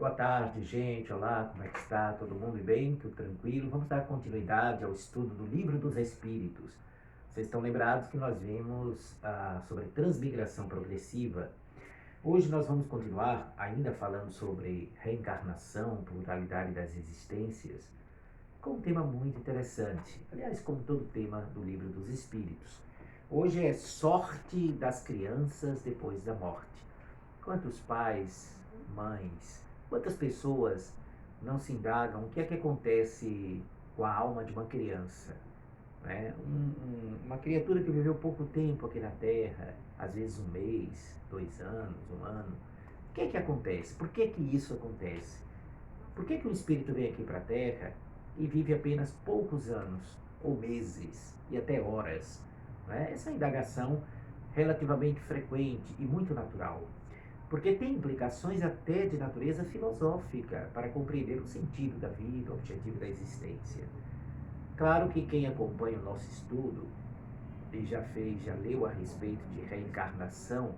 Boa tarde, gente. Olá, como é que está? Todo mundo bem? Tudo tranquilo? Vamos dar continuidade ao estudo do Livro dos Espíritos. Vocês estão lembrados que nós vimos sobre transmigração progressiva. Hoje nós vamos continuar ainda falando sobre reencarnação, pluralidade das existências, com um tema muito interessante. Aliás, como todo tema do Livro dos Espíritos. Hoje é sorte das crianças depois da morte. Quantos pais, mães, quantas pessoas não se indagam o que é que acontece com a alma de uma criança? Né? Uma criatura que viveu pouco tempo aqui na Terra, às vezes um mês, 2 anos, um ano. O que é que acontece? Por que que isso acontece? Por que que um espírito vem aqui para a Terra e vive apenas poucos anos, ou meses, e até horas? Né? Essa é uma indagação relativamente frequente e muito natural. Porque tem implicações até de natureza filosófica para compreender o sentido da vida, o objetivo da existência. Claro que quem acompanha o nosso estudo e já leu a respeito de reencarnação,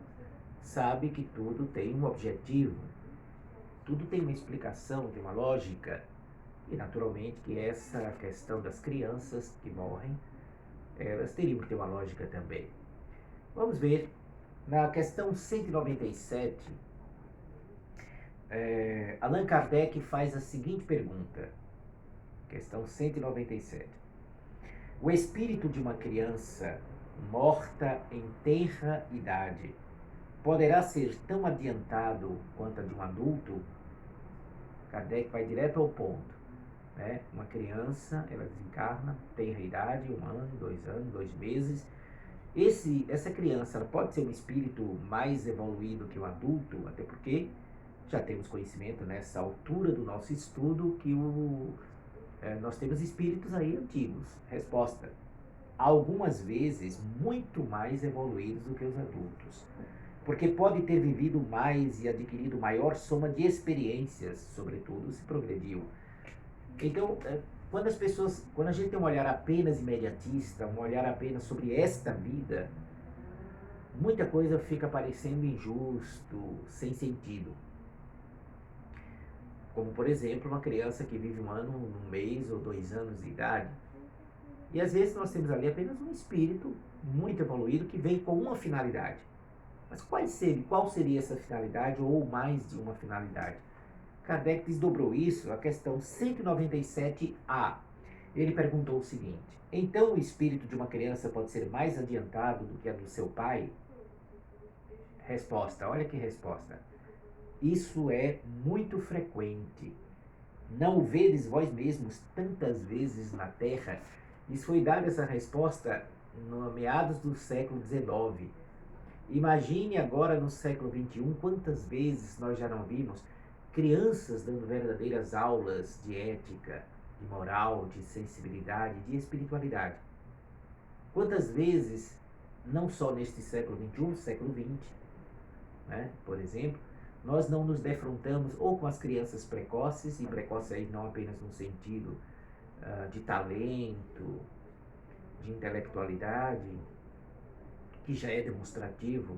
sabe que tudo tem um objetivo, tudo tem uma explicação, tem uma lógica. E naturalmente que essa questão das crianças que morrem, elas teriam que ter uma lógica também. Vamos ver, na questão 197, Allan Kardec faz a seguinte pergunta, questão 197. O espírito de uma criança morta em tenra idade poderá ser tão adiantado quanto a de um adulto? Kardec vai direto ao ponto. Né? Uma criança, ela desencarna, tenra idade, 1 ano, 2 anos, 2 meses. Essa criança ela pode ser um espírito mais evoluído que o adulto, até porque já temos conhecimento nessa altura do nosso estudo que nós temos espíritos aí antigos. Resposta: algumas vezes muito mais evoluídos do que os adultos. Porque pode ter vivido mais e adquirido maior soma de experiências, sobretudo se progrediu. Então, quando a gente tem um olhar apenas imediatista, um olhar apenas sobre esta vida, muita coisa fica parecendo injusto, sem sentido. Como, por exemplo, uma criança que vive 1 ano, 1 mês ou 2 anos de idade. E às vezes nós temos ali apenas um espírito muito evoluído que vem com uma finalidade. Mas qual seria essa finalidade ou mais de uma finalidade? Kardec desdobrou isso a questão 197A. Ele perguntou o seguinte: então o espírito de uma criança pode ser mais adiantado do que a do seu pai? Resposta: olha que resposta. Isso é muito frequente. Não o vedes vós mesmos tantas vezes na Terra? Isso foi dada essa resposta no meados do século XIX. Imagine agora no século XXI quantas vezes nós já não vimos crianças dando verdadeiras aulas de ética, de moral, de sensibilidade, de espiritualidade. Quantas vezes, não só neste século XXI, século XX, né, por exemplo, nós não nos defrontamos ou com as crianças precoces, e precoce aí não apenas no sentido de talento, de intelectualidade, que já é demonstrativo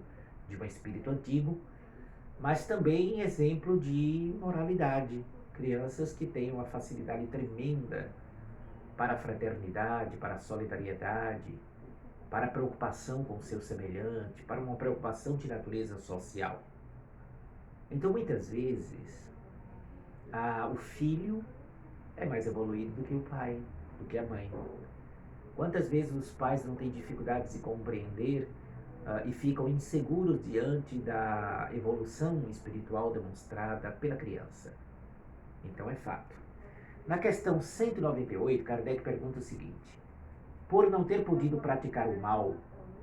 de um espírito antigo, mas também exemplo de moralidade. Crianças que têm uma facilidade tremenda para a fraternidade, para a solidariedade, para a preocupação com o seu semelhante, para uma preocupação de natureza social. Então, muitas vezes, o filho é mais evoluído do que o pai, do que a mãe. Quantas vezes os pais não têm dificuldades de compreender e ficam inseguros diante da evolução espiritual demonstrada pela criança? Então é fato. Na questão 198, Kardec pergunta o seguinte: por não ter podido praticar o mal,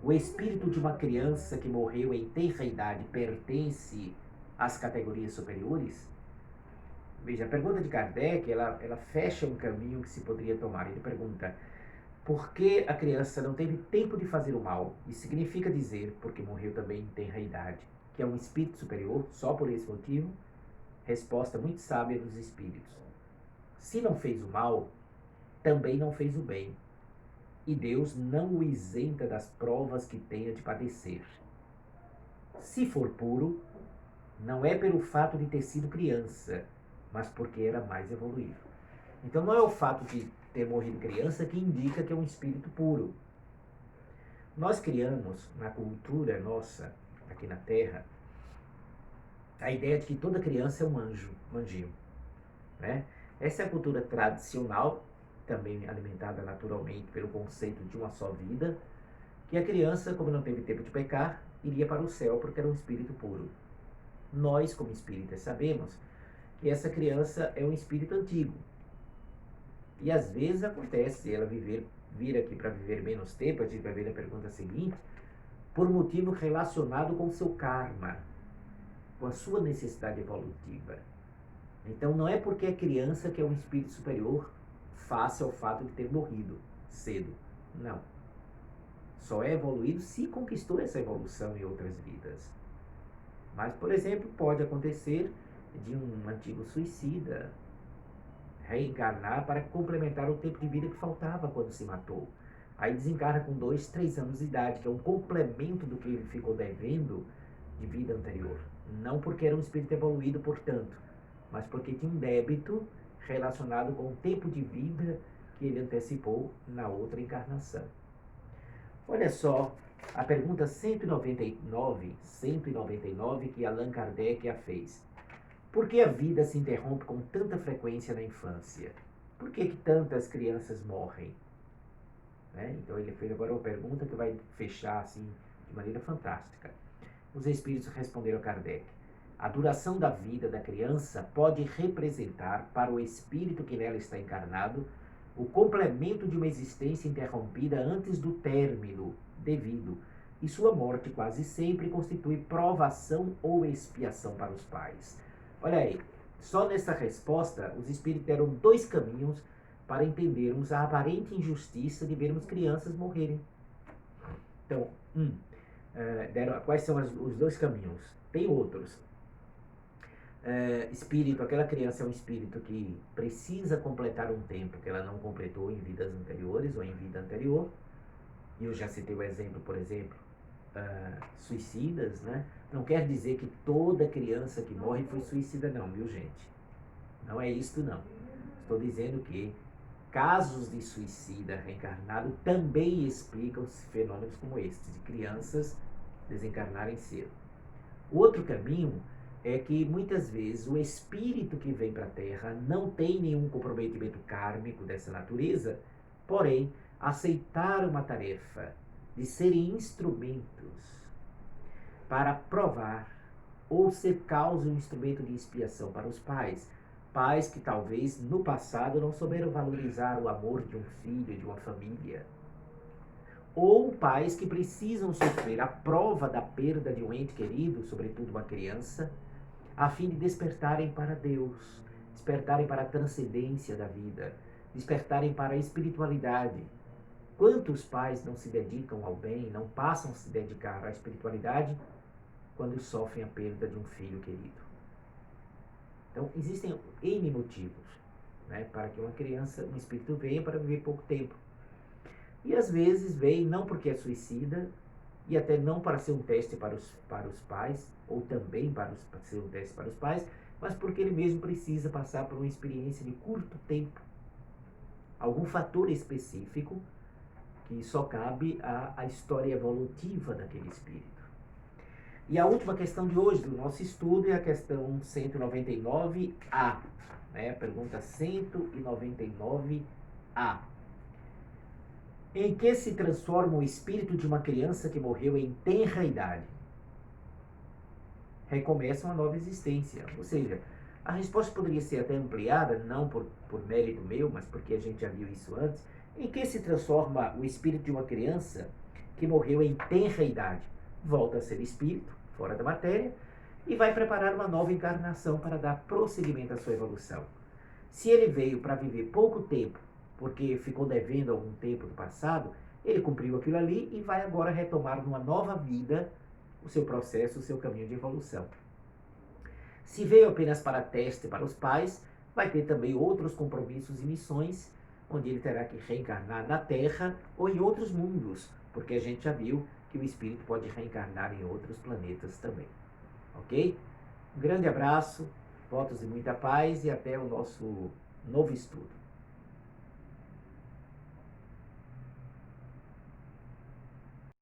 o espírito de uma criança que morreu em tenra idade pertence às categorias superiores? Veja, a pergunta de Kardec, ela fecha um caminho que se poderia tomar. Ele pergunta: por que a criança não teve tempo de fazer o mal? Isso significa dizer, porque morreu também em tenra idade, que é um espírito superior, só por esse motivo? Resposta muito sábia dos espíritos: se não fez o mal, também não fez o bem. E Deus não o isenta das provas que tenha de padecer. Se for puro, Não é pelo fato de ter sido criança, mas porque era mais evoluído. Então não é o fato de ter morrido criança que indica que é um espírito puro. Nós criamos na cultura nossa, aqui na Terra, a ideia de que toda criança é um anjo, um anjinho. Né? Essa é a cultura tradicional, também alimentada naturalmente pelo conceito de uma só vida, que a criança, como não teve tempo de pecar, iria para o céu porque era um espírito puro. Nós, como espíritas, sabemos que essa criança é um espírito antigo. E às vezes acontece ela vir aqui para viver menos tempo, a gente vai ver na pergunta seguinte, por motivo relacionado com o seu karma, com a sua necessidade evolutiva. Então não é porque é criança que é um espírito superior face ao fato de ter morrido cedo. Não. Só é evoluído se conquistou essa evolução em outras vidas. Mas, por exemplo, pode acontecer de um antigo suicida reencarnar para complementar o tempo de vida que faltava quando se matou. Aí desencarna com 2, 3 anos de idade, que é um complemento do que ele ficou devendo de vida anterior. Não porque era um espírito evoluído, portanto, mas porque tinha um débito relacionado com o tempo de vida que ele antecipou na outra encarnação. Olha só a pergunta 199 que Allan Kardec a fez. Por que a vida se interrompe com tanta frequência na infância? Por que tantas crianças morrem? Né? Então ele fez agora uma pergunta que vai fechar assim de maneira fantástica. Os espíritos responderam a Kardec. A duração da vida da criança pode representar para o espírito que nela está encarnado o complemento de uma existência interrompida antes do término devido, e sua morte quase sempre constitui provação ou expiação para os pais. Olha aí, só nessa resposta os espíritos deram 2 caminhos para entendermos a aparente injustiça de vermos crianças morrerem. Então, quais são os 2 caminhos? Tem outros. Espírito, aquela criança é um espírito que precisa completar um tempo que ela não completou em vidas anteriores ou em vida anterior. E eu já citei o exemplo, por exemplo, suicidas, né? Não quer dizer que toda criança que morre foi suicida, não, viu, gente? Não é isto, não. Estou dizendo que casos de suicida reencarnado também explicam fenômenos como estes, de crianças desencarnarem cedo. Outro caminho é que muitas vezes o espírito que vem para a Terra não tem nenhum comprometimento kármico dessa natureza, porém, aceitar uma tarefa de serem instrumentos para provar ou ser causa um instrumento de expiação para os pais. Pais que talvez no passado não souberam valorizar o amor de um filho, de uma família. Ou pais que precisam sofrer a prova da perda de um ente querido, sobretudo uma criança, a fim de despertarem para Deus, despertarem para a transcendência da vida, despertarem para a espiritualidade. Quantos pais não se dedicam ao bem, não passam a se dedicar à espiritualidade quando sofrem a perda de um filho querido? Então, existem N motivos, né, para que uma criança, um espírito venha para viver pouco tempo. E às vezes vem não porque é suicida, e até não para ser um teste para os pais, ou também para ser um teste para os pais, mas porque ele mesmo precisa passar por uma experiência de curto tempo. Algum fator específico que só cabe à história evolutiva daquele espírito. E a última questão de hoje do nosso estudo é a questão 199A, né? Pergunta 199A. Em que se transforma o espírito de uma criança que morreu em tenra idade? Recomeça uma nova existência. Ou seja, a resposta poderia ser até ampliada, não por mérito meu, mas porque a gente já viu isso antes. Em que se transforma o espírito de uma criança que morreu em tenra idade? Volta a ser espírito, fora da matéria, e vai preparar uma nova encarnação para dar prosseguimento à sua evolução. Se ele veio para viver pouco tempo, porque ficou devendo algum tempo do passado, ele cumpriu aquilo ali e vai agora retomar numa nova vida o seu processo, o seu caminho de evolução. Se veio apenas para teste para os pais, vai ter também outros compromissos e missões, onde ele terá que reencarnar na Terra ou em outros mundos, porque a gente já viu que o espírito pode reencarnar em outros planetas também. Ok? Um grande abraço, votos de muita paz e até o nosso novo estudo.